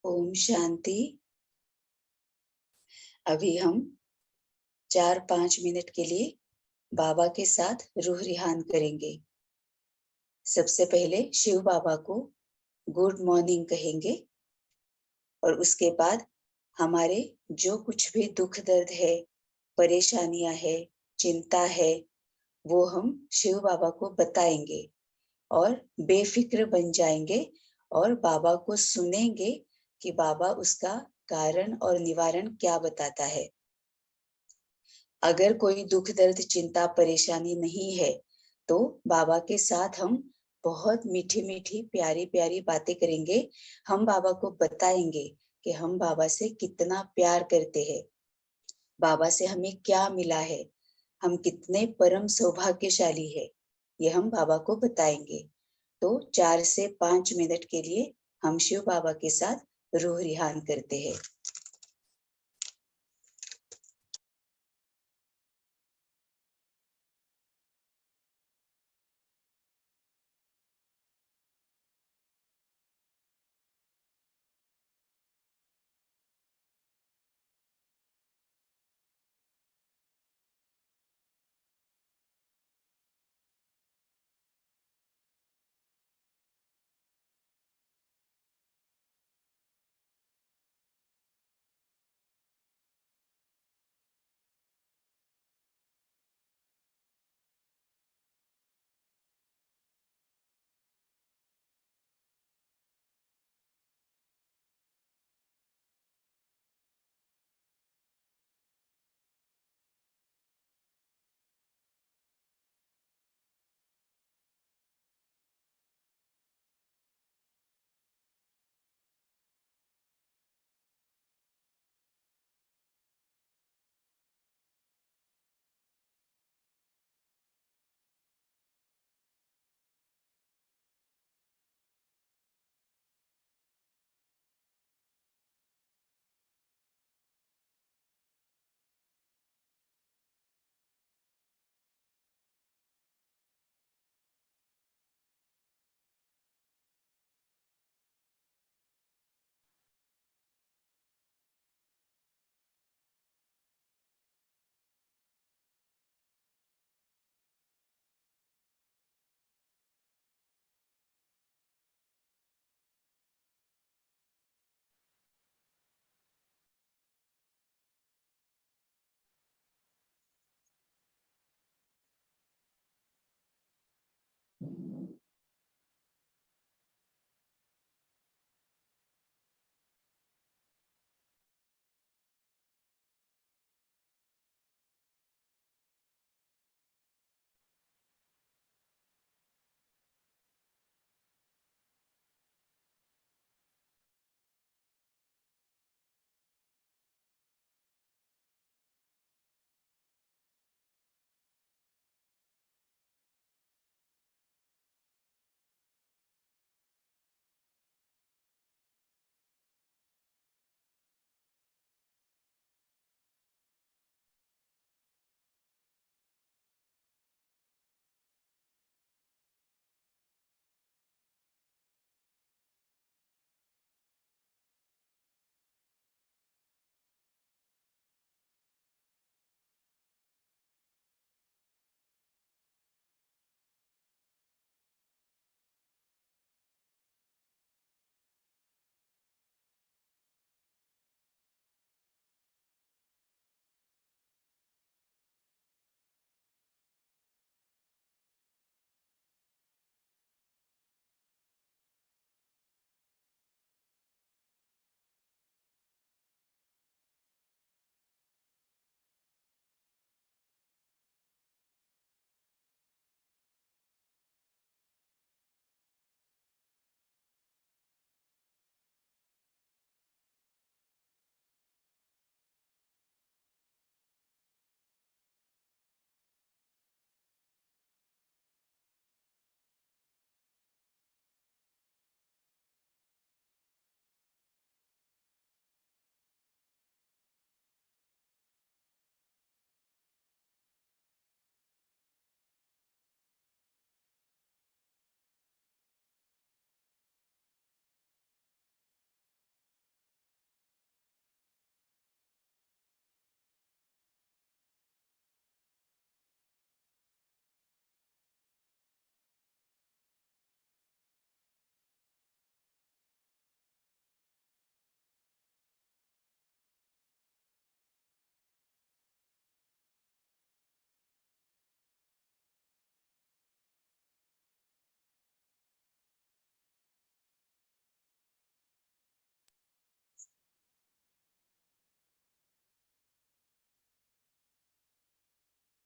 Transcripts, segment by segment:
ओम शांति। अभी हम 4-5 मिनट के लिए बाबा के साथ रूह रिहान करेंगे। सबसे पहले शिव बाबा को गुड मॉर्निंग कहेंगे और उसके बाद हमारे जो कुछ भी दुख दर्द है, परेशानियां है, चिंता है, वो हम शिव बाबा को बताएंगे और बेफिक्र बन जाएंगे और बाबा को सुनेंगे कि बाबा उसका कारण और निवारण क्या बताता है। अगर कोई दुख दर्द चिंता परेशानी नहीं है तो बाबा के साथ हम बहुत मीठी मीठी प्यारी प्यारी बातें करेंगे। हम बाबा को बताएंगे कि हम बाबा से कितना प्यार करते हैं, बाबा से हमें क्या मिला है, हम कितने परम सौभाग्यशाली है, ये हम बाबा को बताएंगे। तो 4 से 5 मिनट के लिए हम शिव बाबा के साथ रूह रिहान करते हैं।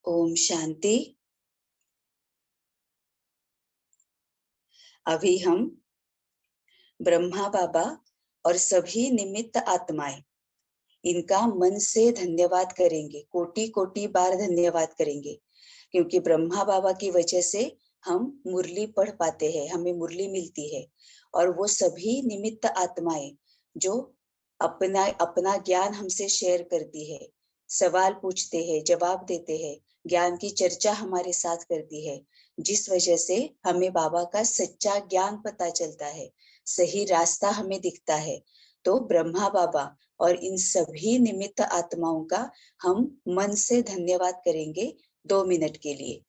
ओम शांति। अभी हम ब्रह्मा बाबा और सभी निमित्त आत्माएं, इनका मन से धन्यवाद करेंगे, कोटि कोटि बार धन्यवाद करेंगे, क्योंकि ब्रह्मा बाबा की वजह से हम मुरली पढ़ पाते हैं, हमें मुरली मिलती है। और वो सभी निमित्त आत्माएं जो अपना अपना ज्ञान हमसे शेयर करती है, सवाल पूछते हैं, जवाब देते हैं, ज्ञान की चर्चा हमारे साथ करती है, जिस वजह से हमें बाबा का सच्चा ज्ञान पता चलता है, सही रास्ता हमें दिखता है। तो ब्रह्मा बाबा और इन सभी निमित्त आत्माओं का हम मन से धन्यवाद करेंगे 2 मिनट के लिए।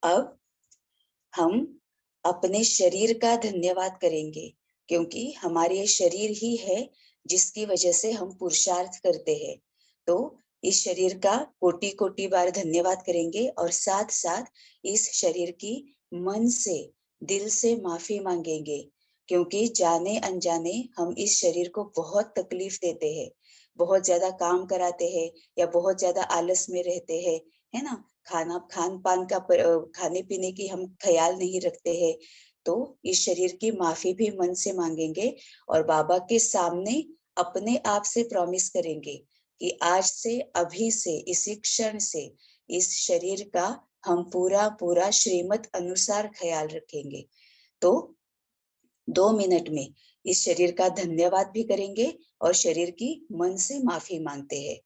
अब हम अपने शरीर का धन्यवाद करेंगे, क्योंकि हमारे ये शरीर ही है जिसकी वजह से हम पुरुषार्थ करते हैं। तो इस शरीर का कोटि कोटि बार धन्यवाद करेंगे और साथ साथ इस शरीर की मन से, दिल से माफी मांगेंगे, क्योंकि जाने अनजाने हम इस शरीर को बहुत तकलीफ देते हैं, बहुत ज्यादा काम कराते हैं या बहुत ज्यादा आलस में रहते हैं, है ना। खान पान का खाने पीने की हम ख्याल नहीं रखते हैं। तो इस शरीर की माफी भी मन से मांगेंगे और बाबा के सामने अपने आप से प्रॉमिस करेंगे कि आज से, अभी से, इसी क्षण से इस शरीर का हम पूरा पूरा श्रीमत अनुसार ख्याल रखेंगे। तो 2 मिनट में इस शरीर का धन्यवाद भी करेंगे और शरीर की मन से माफी मांगते हैं।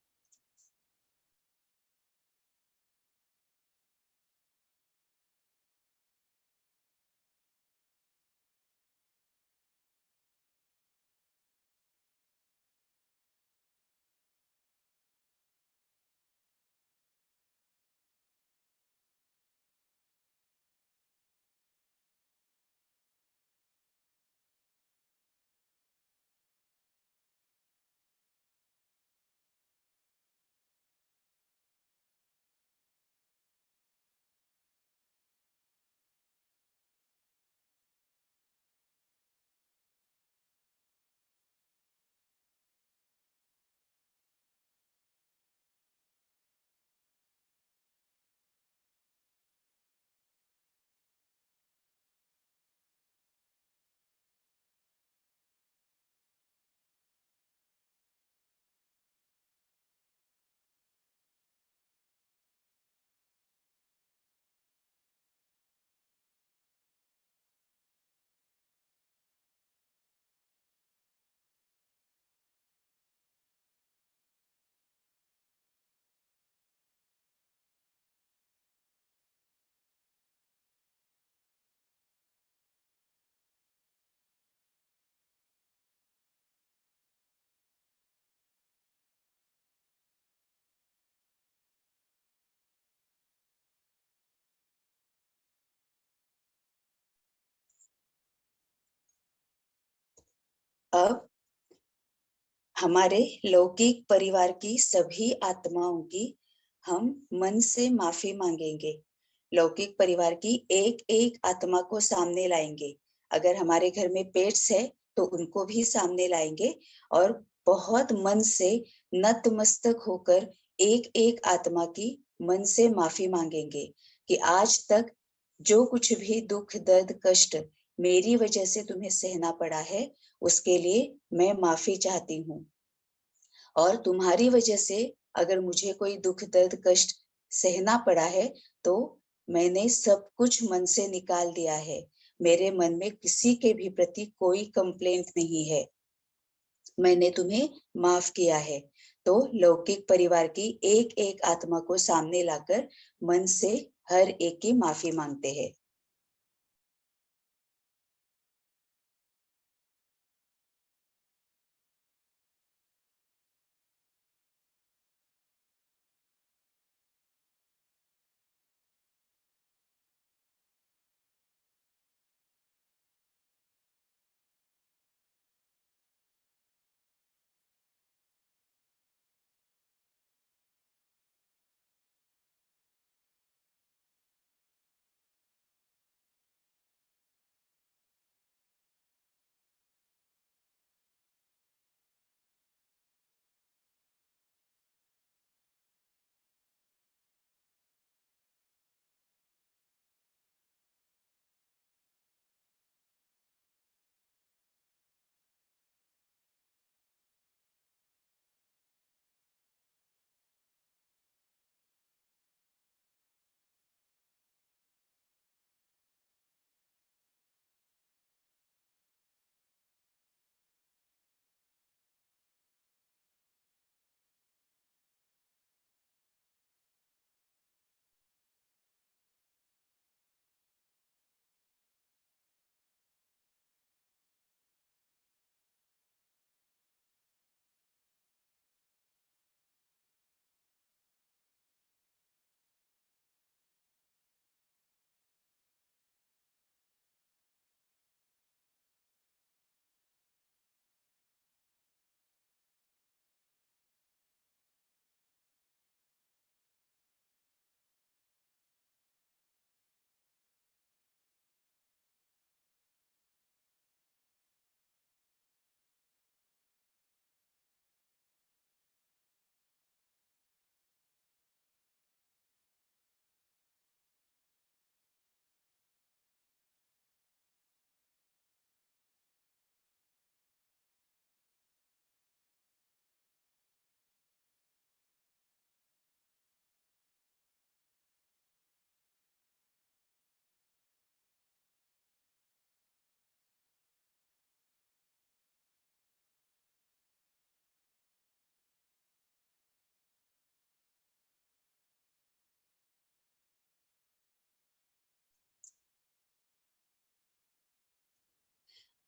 अब हमारे लौकिक परिवार की सभी आत्माओं की हम मन से माफी मांगेंगे। लौकिक परिवार की एक-एक आत्मा को सामने लाएंगे। अगर हमारे घर में पेट्स है तो उनको भी सामने लाएंगे और बहुत मन से नतमस्तक होकर एक-एक आत्मा की मन से माफी मांगेंगे कि आज तक जो कुछ भी दुख, दर्द, कष्ट मेरी वजह से तुम्हें सहना पड़ा है, उसके लिए मैं माफी चाहती हूँ। और तुम्हारी वजह से अगर मुझे कोई दुख, दर्द, कष्ट सहना पड़ा है, तो मैंने सब कुछ मन से निकाल दिया है। मेरे मन में किसी के भी प्रति कोई कंप्लेंट नहीं है। मैंने तुम्हें माफ किया है। तो लौकिक परिवार की एक-एक आत्मा को सामने लाकर मन से हर एक की माफी मांगते हैं।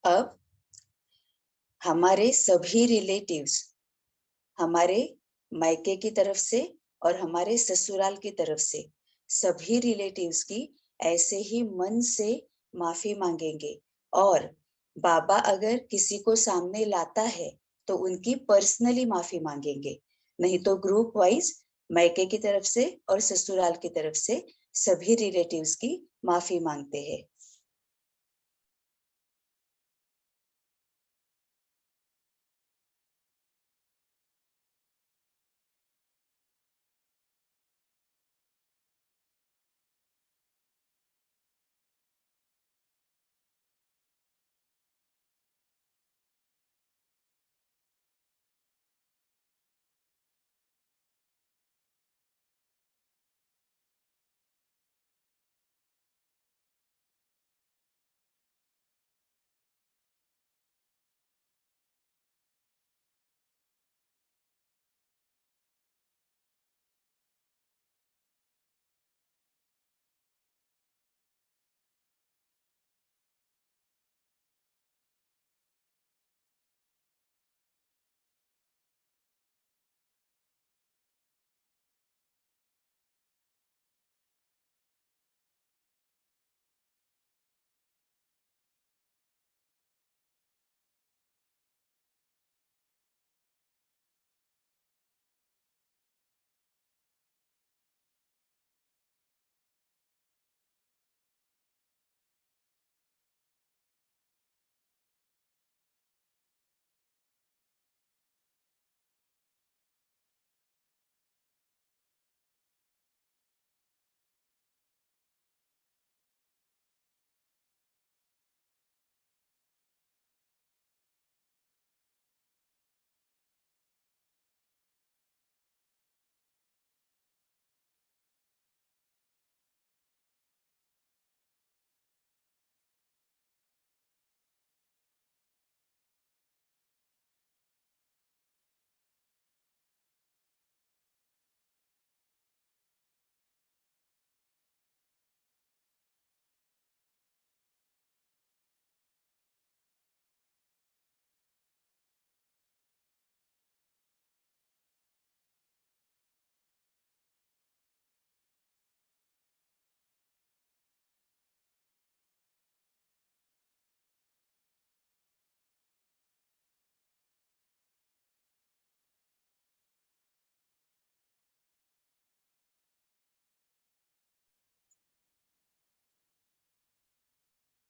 अब हमारे सभी रिलेटिव्स, हमारे मायके की तरफ से और हमारे ससुराल की तरफ से सभी रिलेटिव्स की ऐसे ही मन से माफी मांगेंगे। और बाबा अगर किसी को सामने लाता है तो उनकी पर्सनली माफी मांगेंगे, नहीं तो ग्रुप वाइज मायके की तरफ से और ससुराल की तरफ से सभी रिलेटिव्स की माफी मांगते हैं।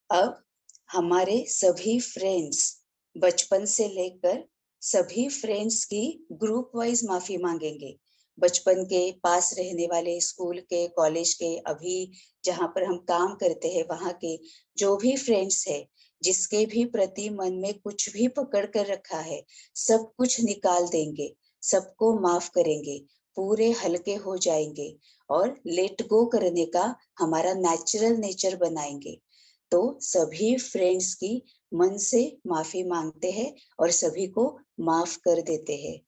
अब हमारे सभी फ्रेंड्स बचपन से लेकर सभी फ्रेंड्स की ग्रुप वाइज माफी मांगेंगे। बचपन के पास रहने वाले, स्कूल के, कॉलेज के, अभी जहाँ पर हम काम करते हैं वहाँ के जो भी फ्रेंड्स है, जिसके भी प्रति मन में कुछ भी पकड़ कर रखा है, सब कुछ निकाल देंगे, सबको माफ करेंगे, पूरे हल्के हो जाएंगे और लेट गो करने का हमारा नेचुरल नेचर बनाएंगे। तो सभी फ्रेंड्स की मन से माफी मांगते हैं और सभी को माफ कर देते हैं।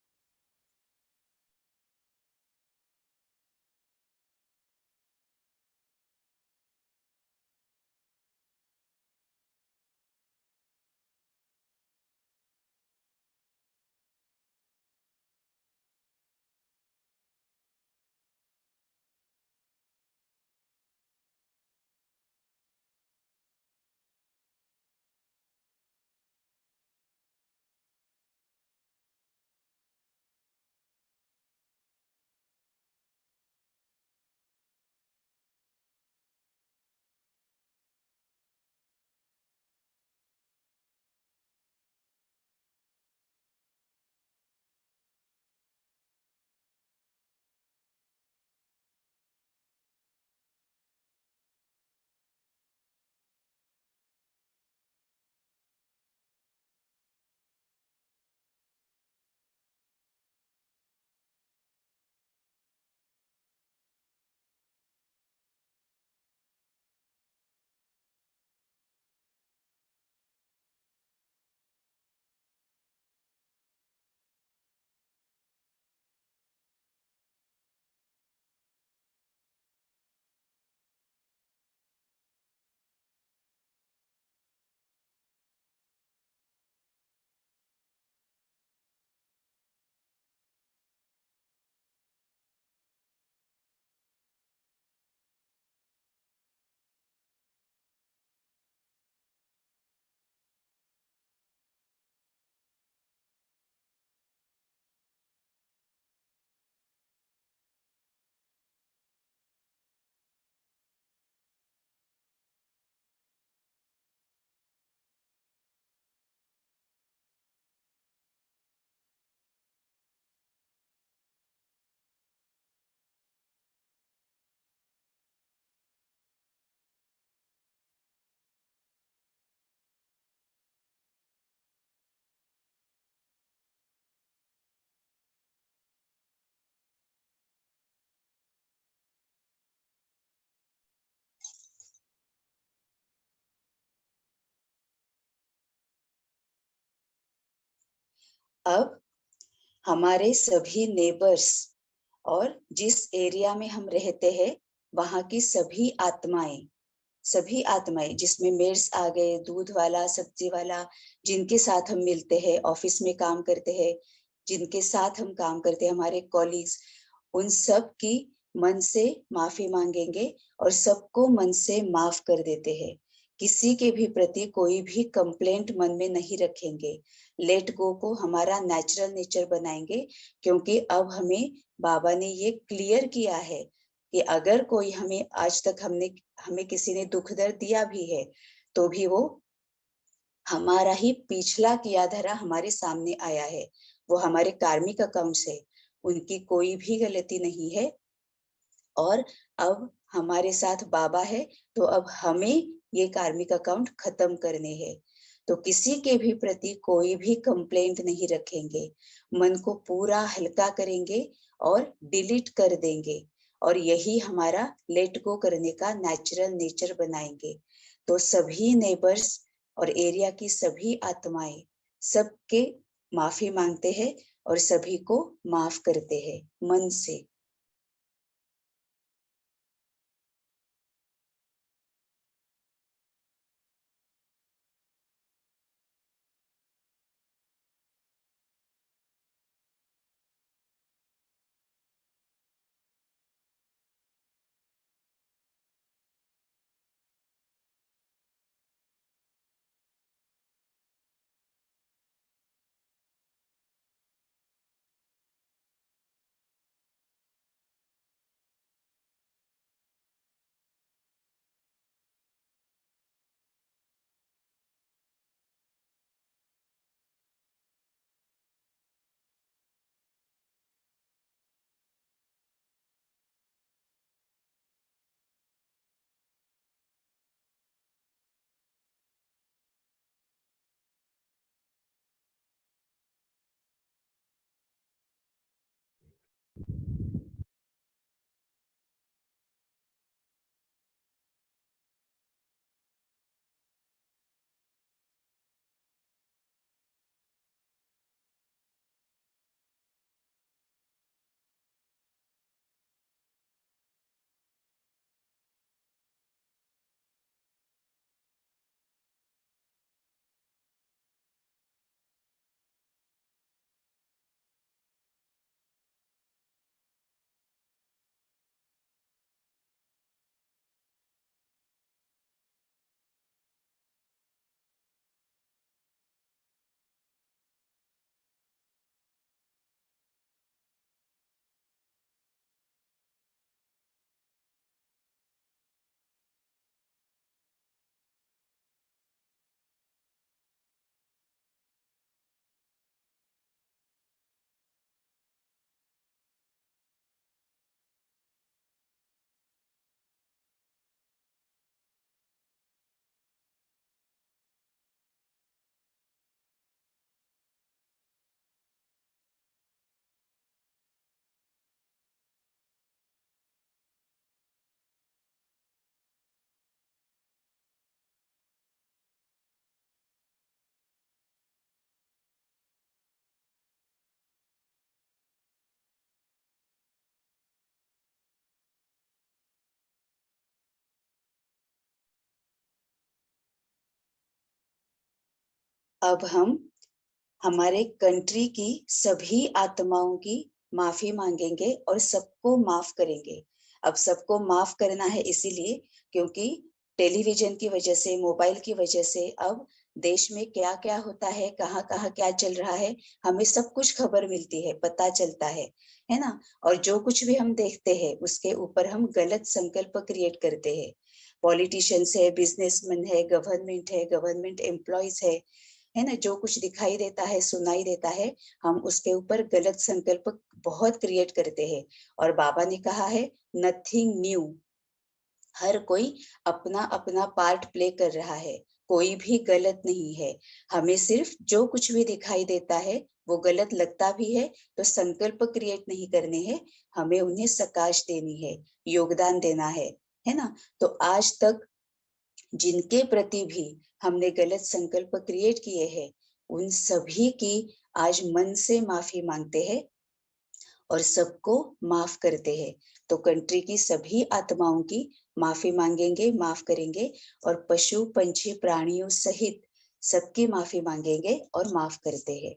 अब हमारे सभी नेबर्स और जिस एरिया में हम रहते हैं वहां की सभी आत्माएं जिसमें मेड्स आ गए, दूध वाला, सब्जी वाला, जिनके साथ हम मिलते हैं, ऑफिस में काम करते हैं, जिनके साथ हम काम करते हैं, हमारे कॉलीग्स, उन सब की मन से माफी मांगेंगे और सबको मन से माफ कर देते हैं। किसी के भी प्रति कोई भी कंप्लेंट मन में नहीं रखेंगे। लेट गो को हमारा नेचुरल नेचर बनाएंगे, क्योंकि अब हमें बाबा ने ये क्लियर किया है कि अगर कोई हमें आज तक हमें किसी ने दुख दर्द दिया भी है, तो भी वो हमारा ही पिछला किया धरा हमारे सामने आया है। वो हमारे कार्मिक अकाउंट्स है, उनकी कोई भी गलती नहीं है। और अब हमारे साथ बाबा है, तो अब हमें ये कार्मिक अकाउंट खत्म करने हैं। तो किसी के भी प्रति कोई भी कंप्लेंट नहीं रखेंगे, मन को पूरा हल्का करेंगे और डिलीट कर देंगे, और यही हमारा लेट गो करने का नेचुरल नेचर बनाएंगे। तो सभी नेबर्स और एरिया की सभी आत्माएं सबके माफी मांगते हैं और सभी को माफ करते हैं मन से। अब हम हमारे कंट्री की सभी आत्माओं की माफी मांगेंगे और सबको माफ करेंगे। अब सबको माफ करना है इसीलिए क्योंकि टेलीविजन की वजह से, मोबाइल की वजह से अब देश में क्या-क्या होता है, कहाँ-कहाँ क्या चल रहा है, हमें सब कुछ खबर मिलती है, पता चलता है ना? और जो कुछ भी हम देखते हैं, उसके ऊपर हम गलत संकल्प क्रिएट करते हैं। पॉलिटिशियंस है, बिज़नेसमैन है, गवर्नमेंट एम्प्लॉइज़ है ना? जो कुछ दिखाई देता है, सुनाई देता है, हम उसके ऊपर गलत संकल्प बहुत क्रिएट करते हैं और बाबा ने कहा है नथिंग न्यू। हर कोई अपना-अपना पार्ट प्ले कर रहा है, कोई भी गलत नहीं है। हमें सिर्फ जो कुछ भी दिखाई देता है, वो गलत लगता भी है, तो संकल्प क्रिएट नहीं करने हैं, हमें उन्हें सकाश देनी है, योगदान देना है ना? तो आज तक जिनके प्रति भी हमने गलत संकल्प क्रिएट किए हैं, उन सभी की आज मन से माफ़ी माँगते हैं और सबको माफ़ करते हैं। तो कंट्री की सभी आत्माओं की माफ़ी माँगेंगे, माफ़ करेंगे और पशु, पंछी, प्राणियों सहित सबकी माफ़ी माँगेंगे और माफ़ करते हैं।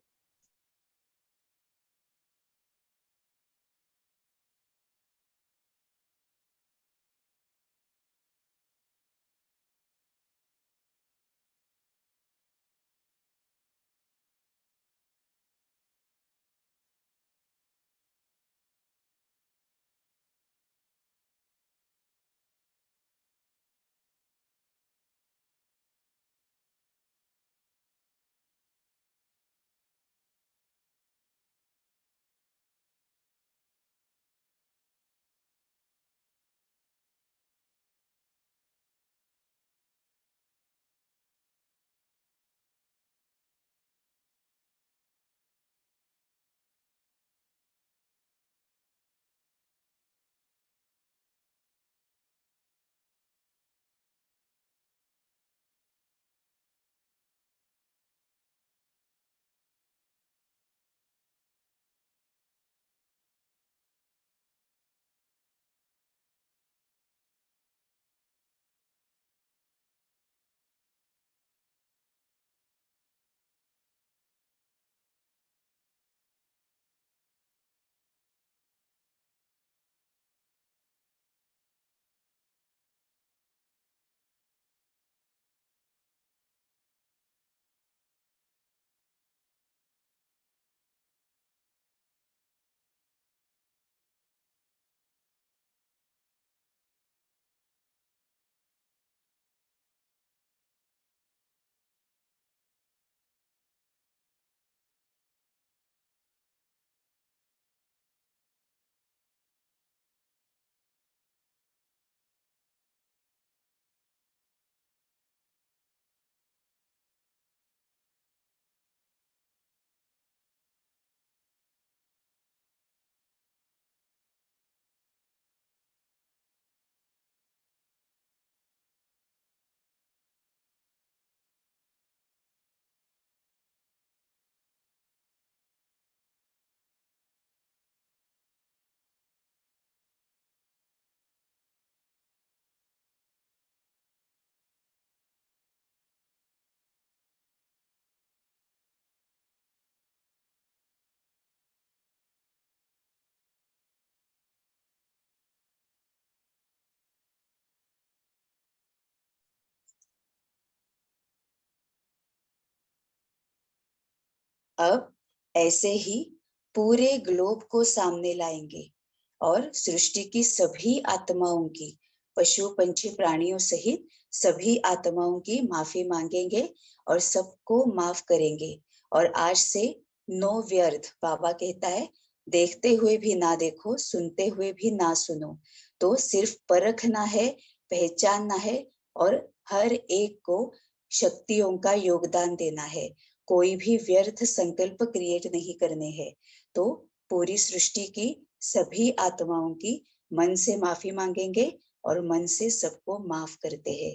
अब ऐसे ही पूरे ग्लोब को सामने लाएँगे और सृष्टि की सभी आत्माओं की, पशु, पंछी, प्राणियों सहित सभी आत्माओं की माफ़ी माँगेंगे और सबको माफ़ करेंगे। और आज से नो व्यर्थ बाबा कहता है, देखते हुए भी ना देखो, सुनते हुए भी ना सुनो। तो सिर्फ परखना है, पहचानना है और हर एक को शक्तियों का योगदान देना है। कोई भी व्यर्थ संकल्प क्रिएट नहीं करने हैं। तो पूरी सृष्टि की सभी आत्माओं की मन से माफ़ी माँगेंगे और मन से सबको माफ़ करते हैं।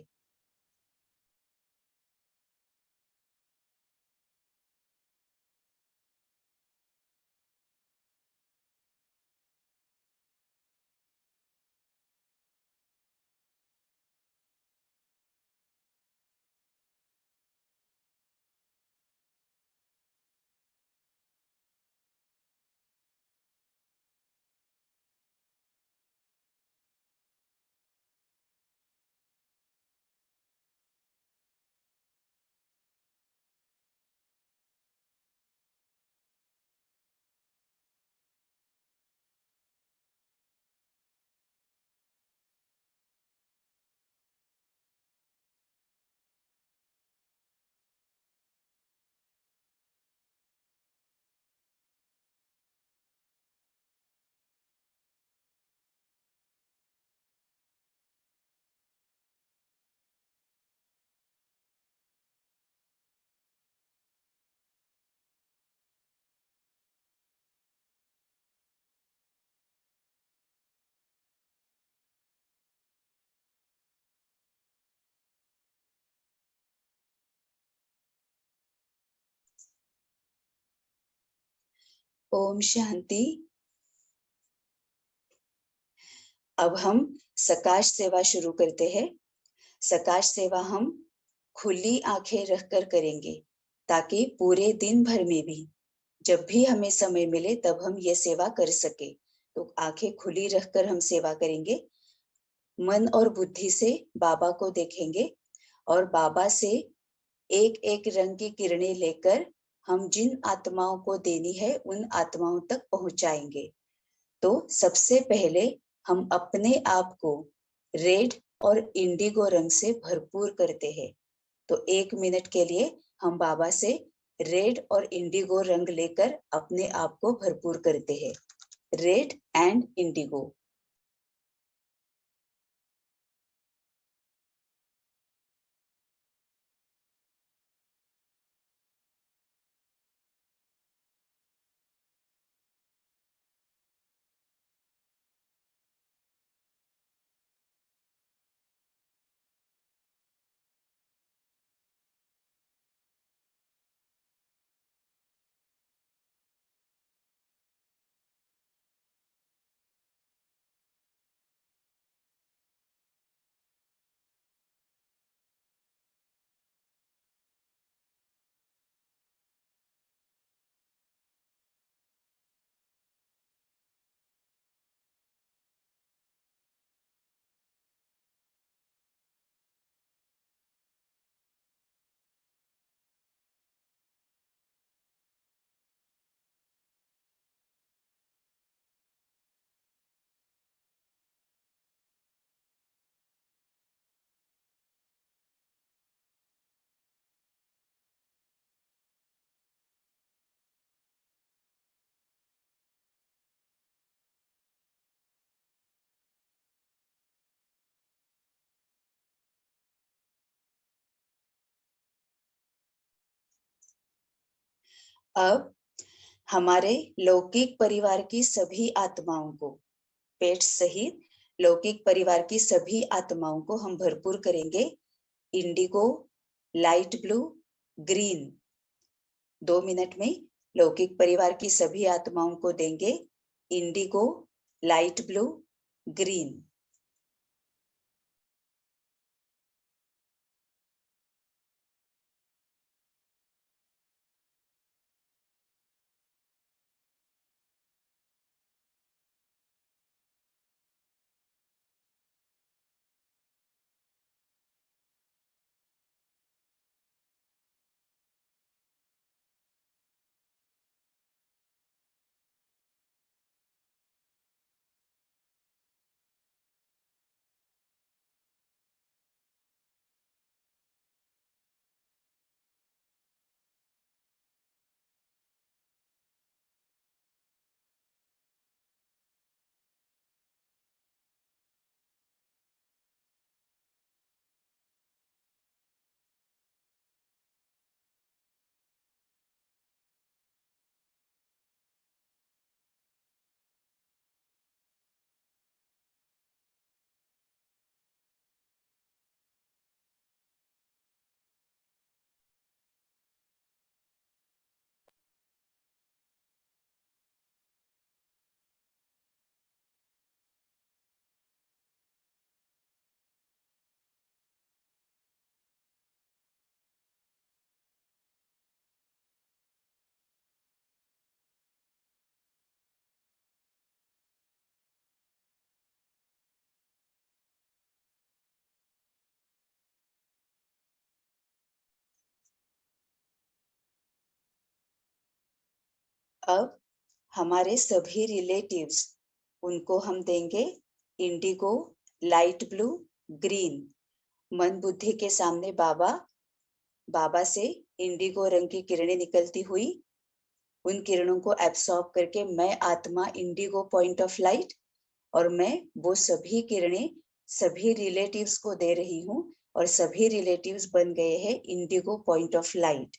ओम शांति। अब हम सकाश सेवा शुरू करते हैं। सकाश सेवा हम खुली आंखें रखकर करेंगे ताकि पूरे दिन भर में भी जब भी हमें समय मिले तब हम ये सेवा कर सके। तो आंखें खुली रखकर हम सेवा करेंगे। मन और बुद्धि से बाबा को देखेंगे और बाबा से एक एक रंग की किरणें लेकर हम जिन आत्माओं को देनी है उन आत्माओं तक पहुंचाएंगे। तो सबसे पहले हम अपने आप को रेड और इंडिगो रंग से भरपूर करते हैं। तो 1 मिनट के लिए हम बाबा से रेड और इंडिगो रंग लेकर अपने आप को भरपूर करते हैं। Red and Indigo. अब हमारे लौकिक परिवार की सभी आत्माओं को, पेट सहित लौकिक परिवार की सभी आत्माओं को हम भरपूर करेंगे। Indigo, light blue, green. 2 minute में लौकिक परिवार की सभी आत्माओं को देंगे इंडिगो, लाइट ब्लू, ग्रीन। अब हमारे सभी रिलेटिव्स, उनको हम देंगे इंडिगो, लाइट ब्लू, ग्रीन। मन बुद्धि के सामने बाबा से इंडिगो रंग की किरणें निकलती हुई, उन किरणों को एब्सॉर्ब करके मैं आत्मा इंडिगो पॉइंट ऑफ लाइट और मैं वो सभी किरणें सभी रिलेटिव्स को दे रही हूँ और सभी रिलेटिव्स बन गए हैं इंडिगो पॉइंट ऑफ लाइट।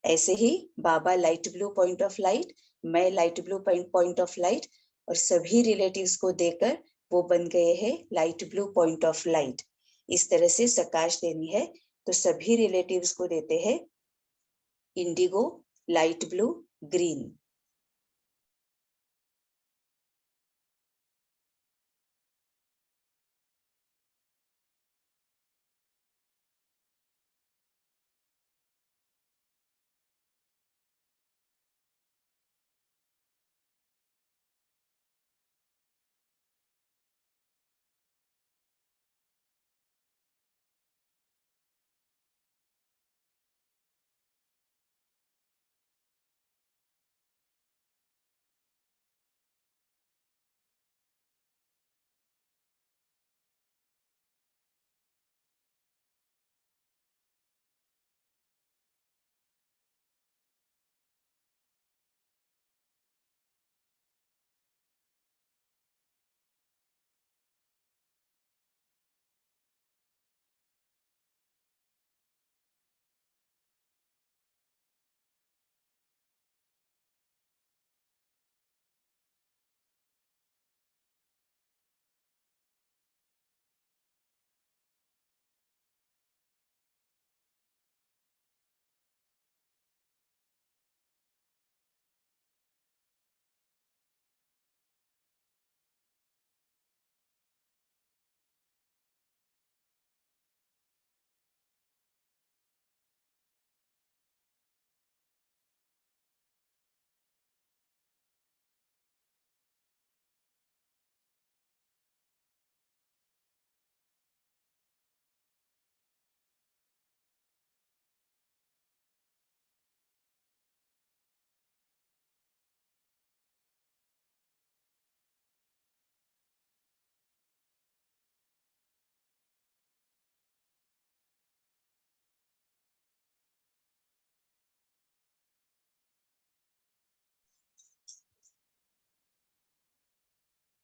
ऐसे ही बाबा light blue point of light, मैं light blue point of light और सभी रिलेटिव्स को देकर वो बन गए हैं light blue point of light. इस तरह से सकाश देनी है तो सभी रिलेटिव्स को देते हैं इंडिगो, लाइट ब्लू, ग्रीन।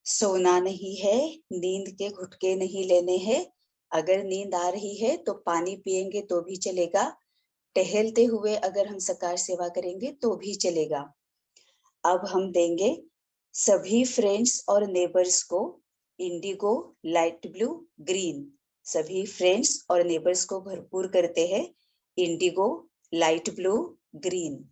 सोना नहीं है, नींद के घुटके नहीं लेने हैं। अगर नींद आ रही है तो पानी पिएंगे तो भी चलेगा। टहलते हुए अगर हम सकार सेवा करेंगे तो भी चलेगा। अब हम देंगे सभी फ्रेंड्स और नेबर्स को इंडिगो, लाइट ब्लू, ग्रीन। सभी फ्रेंड्स और नेबर्स को भरपूर करते हैं इंडिगो, लाइट ब्लू, ग्रीन।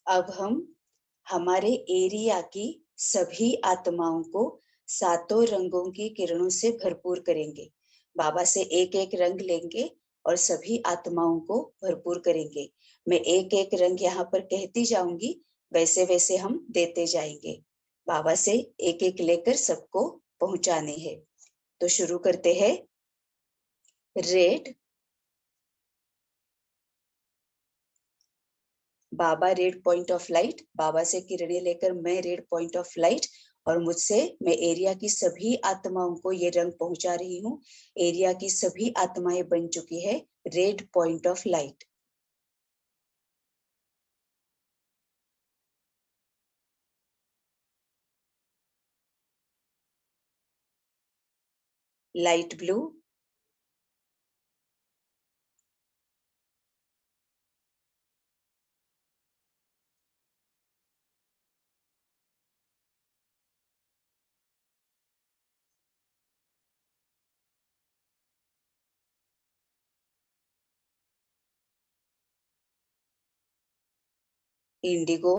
अब हम हमारे एरिया की सभी आत्माओं को सातों रंगों की किरणों से भरपूर करेंगे। बाबा से एक एक रंग लेंगे और सभी आत्माओं को भरपूर करेंगे। मैं एक एक रंग यहाँ पर कहती जाऊंगी, वैसे वैसे हम देते जाएंगे। बाबा से एक एक लेकर सबको पहुंचाने हैं। तो शुरू करते हैं। रेड, बाबा रेड पॉइंट ऑफ लाइट। बाबा से किरणें लेकर मैं रेड पॉइंट ऑफ लाइट, और मुझसे मैं एरिया की सभी आत्माओं को ये रंग पहुंचा रही हूँ। एरिया की सभी आत्माएं बन चुकी है red point of light. Light blue, Indigo,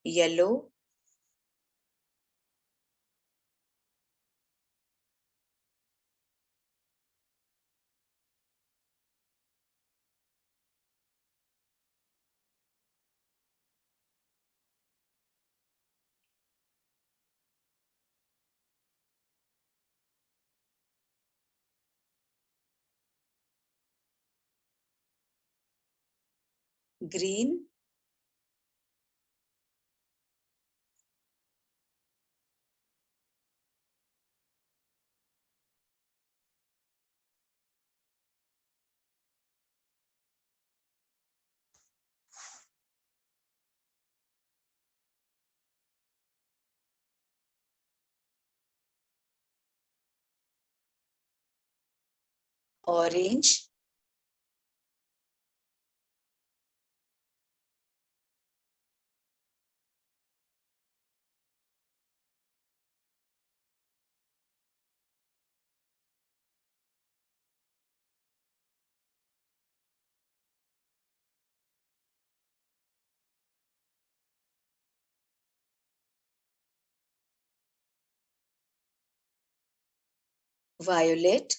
yellow, green, orange, violet,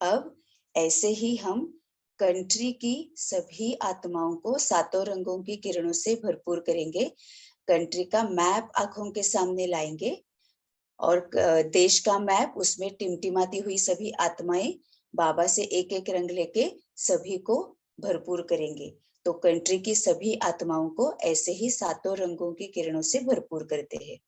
अब ऐसे ही हम कंट्री की सभी आत्माओं को सातों रंगों की किरणों से भरपूर करेंगे। कंट्री का मैप आंखों के सामने लाएंगे और देश का मैप, उसमें टिमटिमाती हुई सभी आत्माएं बाबा से एक एक रंग लेके सभी को भरपूर करेंगे। तो कंट्री की सभी आत्माओं को ऐसे ही सातों रंगों की किरणों से भरपूर करते हैं।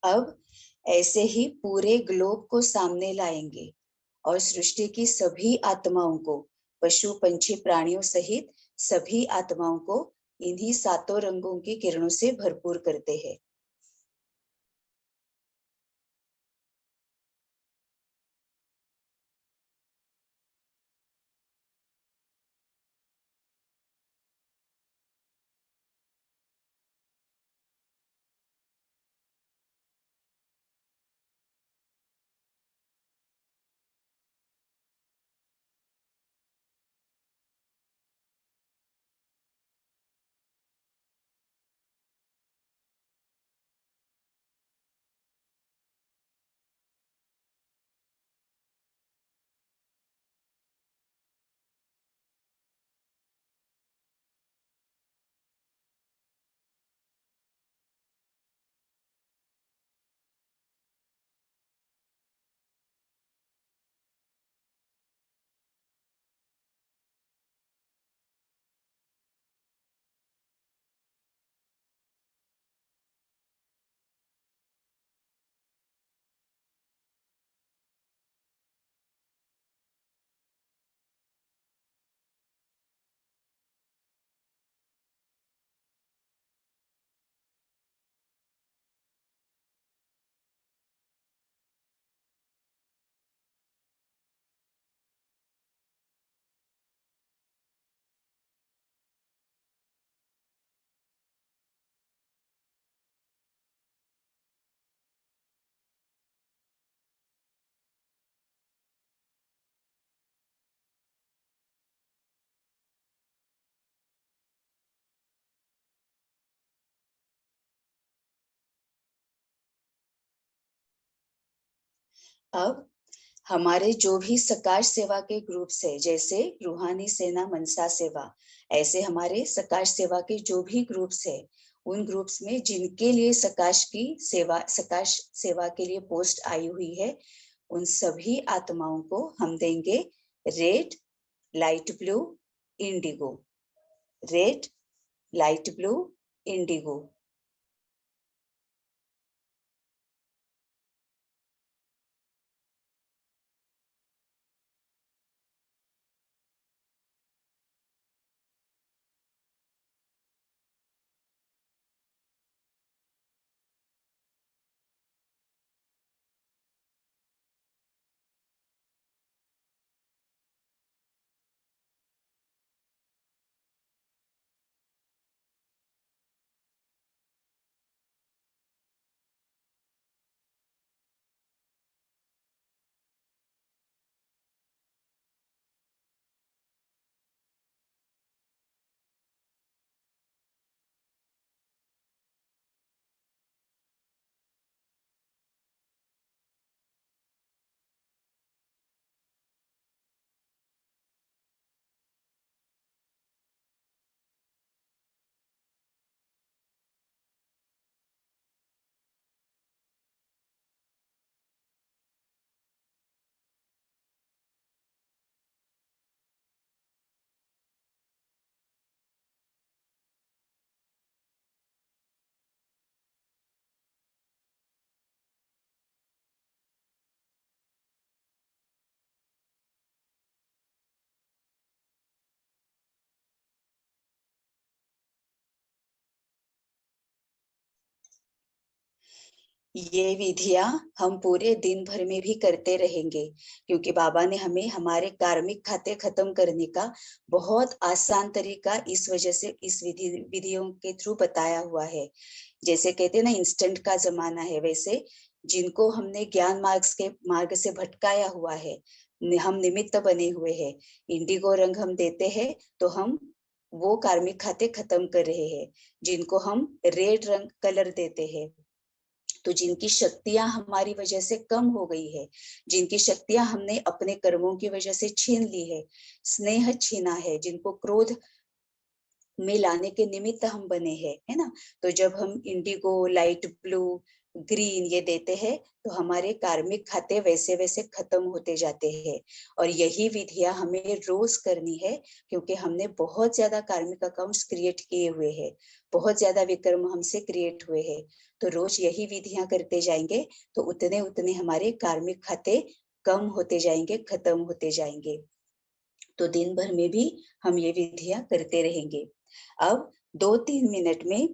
अब ऐसे ही पूरे ग्लोब को सामने लाएंगे और सृष्टि की सभी आत्माओं को, पशु पंछी प्राणियों सहित सभी आत्माओं को इन्हीं सातों रंगों की किरणों से भरपूर करते हैं। अब हमारे जो भी सकाश सेवा के ग्रुप्स है, जैसे रूहानी सेना मनसा सेवा, ऐसे हमारे सकाश सेवा के जो भी ग्रुप्स है, उन ग्रुप्स में जिनके लिए सकाश सेवा के लिए पोस्ट आई हुई है, उन सभी आत्माओं को हम देंगे red, light blue, Indigo. Red, light blue, Indigo. ये विधियां हम पूरे दिन भर में भी करते रहेंगे, क्योंकि बाबा ने हमें हमारे कार्मिक खाते खत्म करने का बहुत आसान तरीका इस वजह से इस विधियों के थ्रू बताया हुआ है। जैसे कहते हैं ना, इंस्टेंट का जमाना है, वैसे जिनको हमने ज्ञान मार्ग से भटकाया हुआ है, हम निमित्त बने हुए हैं, इंडिगो रंग हम देते हैं तो हम वो कार्मिक खाते खत्म कर रहे हैं। जिनको हम रेड रंग कलर देते हैं, तो जिनकी शक्तियां हमारी वजह से कम हो गई है, जिनकी शक्तियां हमने अपने कर्मों की वजह से छीन ली है, स्नेह छीना है, जिनको क्रोध में लाने के निमित्त हम बने हैं, है ना। तो जब हम इंडिगो, लाइट ब्लू, ग्रीन ये देते हैं, तो हमारे कार्मिक खाते वैसे वैसे खत्म होते जाते हैं। और यही विधियां हमें रोज करनी है, क्योंकि हमने बहुत ज्यादा कार्मिक अकाउंट्स क्रिएट किए हुए हैं, बहुत ज्यादा विकर्म हमसे क्रिएट हुए हैं। तो रोज यही विधियां करते जाएंगे, तो उतने उतने हमारे कार्मिक खाते कम होते जाएंगे, खत्म होते जाएंगे। तो दिन भर में भी हम ये विधियां करते रहेंगे। अब 2-3 मिनट में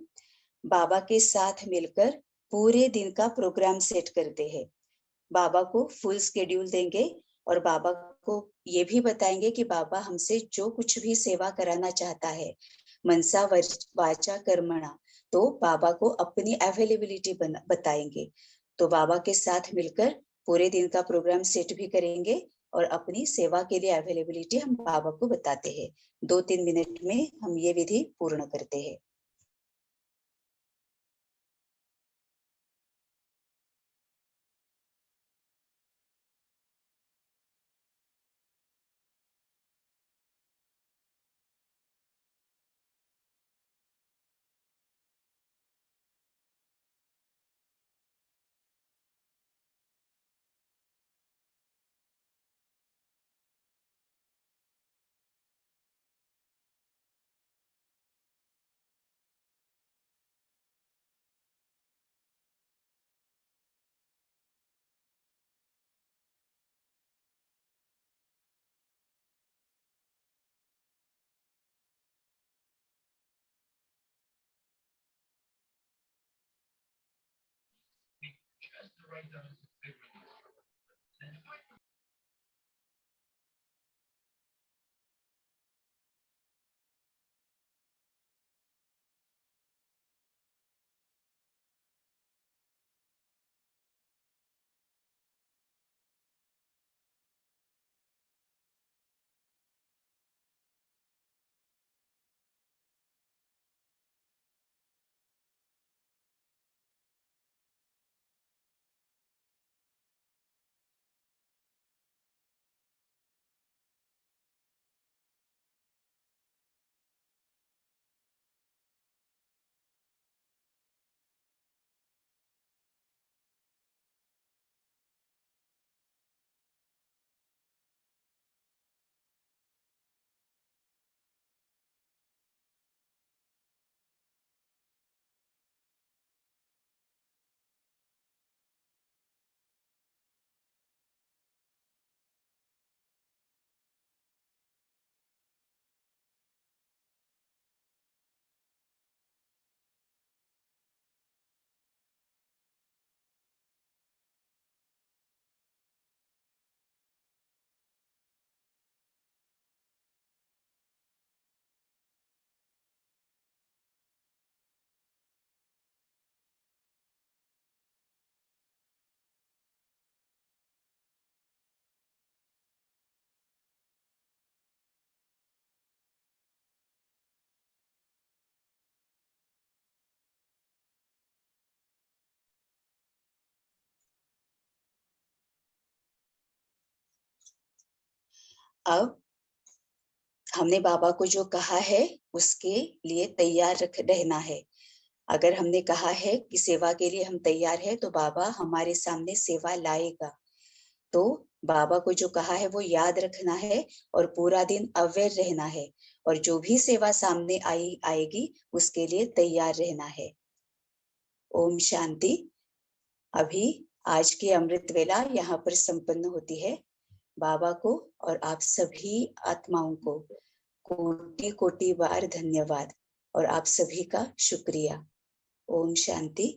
बाबा के साथ मिलकर पूरे दिन का प्रोग्राम सेट करते हैं। बाबा को फुल स्केड्यूल देंगे और बाबा को ये भी बताएंगे कि बाबा हमसे जो कुछ भी सेवा कराना चाहता है, मनसा वाचा कर्मणा, तो बाबा को अपनी अवेलेबिलिटी बताएंगे। तो बाबा के साथ मिलकर पूरे दिन का प्रोग्राम सेट भी करेंगे और अपनी सेवा के लिए अवेलेबिलिटी हम बाबा को बताते हैं। 2-3 मिनट में हम ये विधि पूर्ण करते हैं। अब हमने बाबा को जो कहा है उसके लिए तैयार रहना है। अगर हमने कहा है कि सेवा के लिए हम तैयार हैं तो बाबा हमारे सामने सेवा लाएगा। तो बाबा को जो कहा है वो याद रखना है और पूरा दिन अवेयर रहना है और जो भी सेवा सामने आएगी उसके लिए तैयार रहना है। ओम शांति। अभी आज की अमृत वेला यहाँ पर संपन्न होती है। बाबा को और आप सभी आत्माओं को कोटि कोटि बार धन्यवाद और आप सभी का शुक्रिया। ओम शांति।